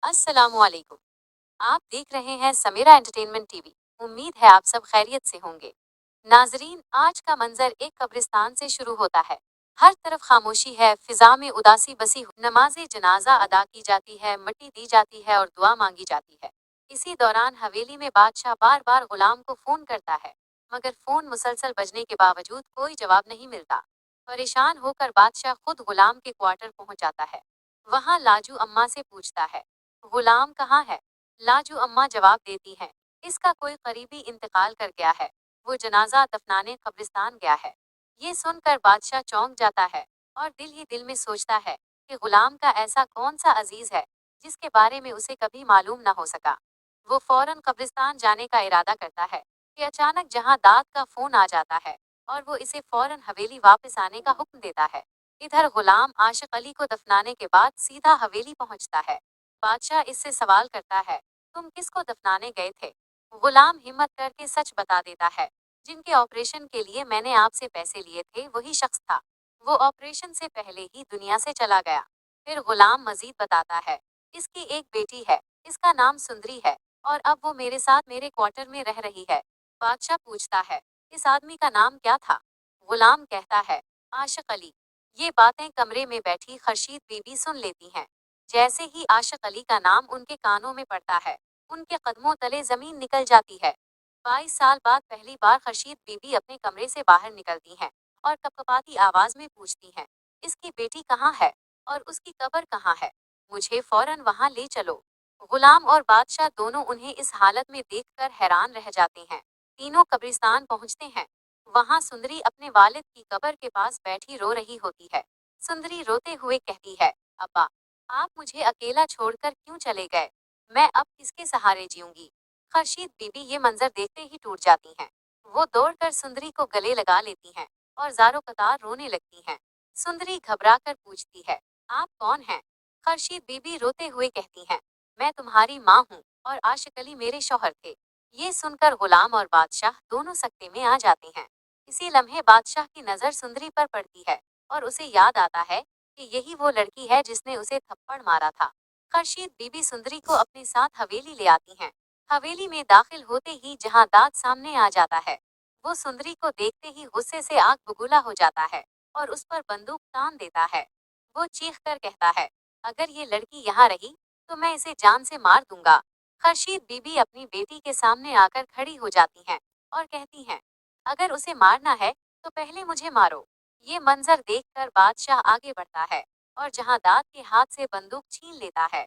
अस्सलाम वालेकुम। आप देख रहे हैं समीरा एंटरटेनमेंट टीवी। उम्मीद है आप सब खैरियत से होंगे। नाजरीन, आज का मंजर एक कब्रिस्तान से शुरू होता है। हर तरफ खामोशी है, फिजा में उदासी बसी नमाज जनाजा अदा की जाती है, मिट्टी दी जाती है और दुआ मांगी जाती है। इसी दौरान हवेली में बादशाह बार बार गुलाम को फोन करता है, मगर फोन मुसलसल बजने के बावजूद कोई जवाब नहीं मिलता। परेशान होकर बादशाह खुद गुलाम के क्वार्टर पहुंच जाता है। वहां लाजू अम्मा से पूछता है, गुलाम कहाँ है? लाजू अम्मा जवाब देती हैं, इसका कोई करीबी इंतकाल कर गया है, वो जनाजा दफनाने कब्रिस्तान गया है। ये सुनकर बादशाह चौंक जाता है और दिल ही दिल में सोचता है कि गुलाम का ऐसा कौन सा अजीज है जिसके बारे में उसे कभी मालूम न हो सका। वो फौरन कब्रिस्तान जाने का इरादा करता है कि अचानक जहां दाद का फोन आ जाता है और वो इसे फौरन हवेली वापस आने का हुक्म देता है। इधर गुलाम आशिक अली को दफनाने के बाद सीधा हवेली पहुंचता है। बादशाह इससे सवाल करता है, तुम किसको दफनाने गए थे? गुलाम हिम्मत करके सच बता देता है, जिनके ऑपरेशन के लिए मैंने आपसे पैसे लिए थे वही शख्स था। वो ऑपरेशन से पहले ही दुनिया से चला गया। फिर गुलाम मजीद बताता है, इसकी एक बेटी है, इसका नाम सुंदरी है और अब वो मेरे साथ मेरे क्वार्टर में रह रही है। बादशाह पूछता है, इस आदमी का नाम क्या था? गुलाम कहता है, आशिक अली। ये बातें कमरे में बैठी खर्शीद बीबी सुन लेती हैं। जैसे ही आशिक अली का नाम उनके कानों में पड़ता है, उनके कदमों तले जमीन निकल जाती है। 22 साल बाद पहली बार खर्शीद बीबी अपने कमरे से बाहर निकलती हैं और कपकपाती आवाज में पूछती हैं, इसकी बेटी कहाँ है और उसकी कब्र कहाँ है? मुझे फौरन वहां ले चलो। गुलाम और बादशाह दोनों उन्हें इस हालत में देखकर हैरान रह जाते हैं। तीनों कब्रिस्तान पहुंचते हैं। वहां सुंदरी अपने वालिद की कब्र के पास बैठी रो रही होती है। सुंदरी रोते हुए कहती है, अब्बा, आप मुझे अकेला छोड़कर क्यों चले गए? मैं अब किसके सहारे जीऊंगी? खर्शीद बीबी ये मंजर देखते ही टूट जाती हैं। वो दौड़कर सुंदरी को गले लगा लेती हैं और ज़ारो कतार रोने लगती हैं। सुंदरी घबराकर पूछती है, आप कौन हैं? खर्शीद बीबी रोते हुए कहती हैं, मैं तुम्हारी माँ हूँ और आशिक अली मेरे शौहर थे। ये सुनकर गुलाम और बादशाह दोनों सकते में आ जाते हैं। इसी लम्हे बादशाह की नजर सुंदरी पर पड़ती है और उसे याद आता है कि यही वो लड़की है जिसने उसे थप्पड़ मारा था। खर्शीद बीबी सुंदरी को अपने साथ हवेली ले आती हैं। हवेली में दाखिल होते ही जहां दाद सामने आ जाता है, वो सुंदरी को देखते ही गुस्से से आग बबूला हो जाता है और उस पर बंदूक तान देता है। वो चीख कर कहता है, अगर ये लड़की यहाँ रही तो मैं इसे जान से मार दूंगा। खर्शीद बीबी अपनी बेटी के सामने आकर खड़ी हो जाती हैं और कहती हैं, अगर उसे मारना है तो पहले मुझे मारो। ये मंजर देखकर बादशाह आगे बढ़ता है और जहां दाद के हाथ से बंदूक छीन लेता है।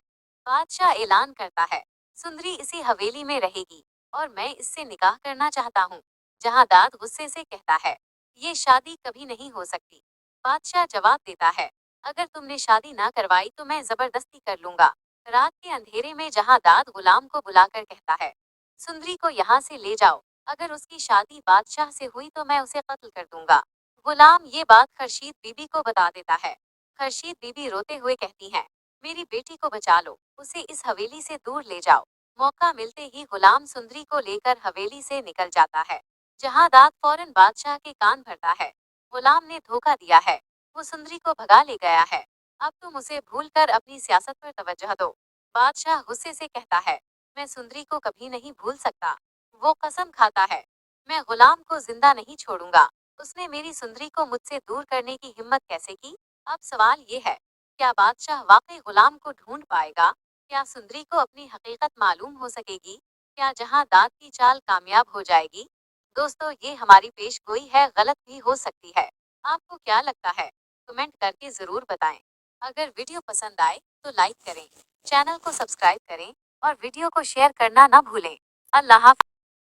बादशाह ऐलान करता है, सुंदरी इसी हवेली में रहेगी और मैं इससे निकाह करना चाहता हूँ। जहां दाद गुस्से से कहता है, ये शादी कभी नहीं हो सकती। बादशाह जवाब देता है, अगर तुमने शादी ना करवाई तो मैं जबरदस्ती कर लूंगा। रात के अंधेरे में जहां दाद गुलाम को बुलाकर कहता है, सुंदरी को यहाँ से ले जाओ, अगर उसकी शादी बादशाह से हुई तो मैं उसे कत्ल कर दूंगा। गुलाम ये बात खर्शीद बीबी को बता देता है। खर्शीद बीबी रोते हुए कहती हैं, मेरी बेटी को बचा लो, उसे इस हवेली से दूर ले जाओ। मौका मिलते ही गुलाम सुंदरी को लेकर हवेली से निकल जाता है। जहां दाद फौरन बादशाह के कान भरता है, गुलाम ने धोखा दिया है, वो सुंदरी को भगा ले गया है। अब तुम उसे भूलकर अपनी सियासत पर तवज्जो दो। बादशाह गुस्से से कहता है, मैं सुंदरी को कभी नहीं भूल सकता। वो कसम खाता है, मैं गुलाम को जिंदा नहीं छोड़ूंगा। उसने मेरी सुंदरी को मुझसे दूर करने की हिम्मत कैसे की? अब सवाल ये है, क्या बादशाह वाकई गुलाम को ढूंढ पाएगा? क्या सुंदरी को अपनी हकीकत मालूम हो सकेगी? क्या जहां दाद की चाल कामयाब हो जाएगी? दोस्तों, ये हमारी पेशगोई है, गलत भी हो सकती है। आपको क्या लगता है? कमेंट करके जरूर बताएं। अगर वीडियो पसंद आए तो लाइक करें, चैनल को सब्सक्राइब करें और वीडियो को शेयर करना ना भूलें। अल्लाह हाफ़िज़।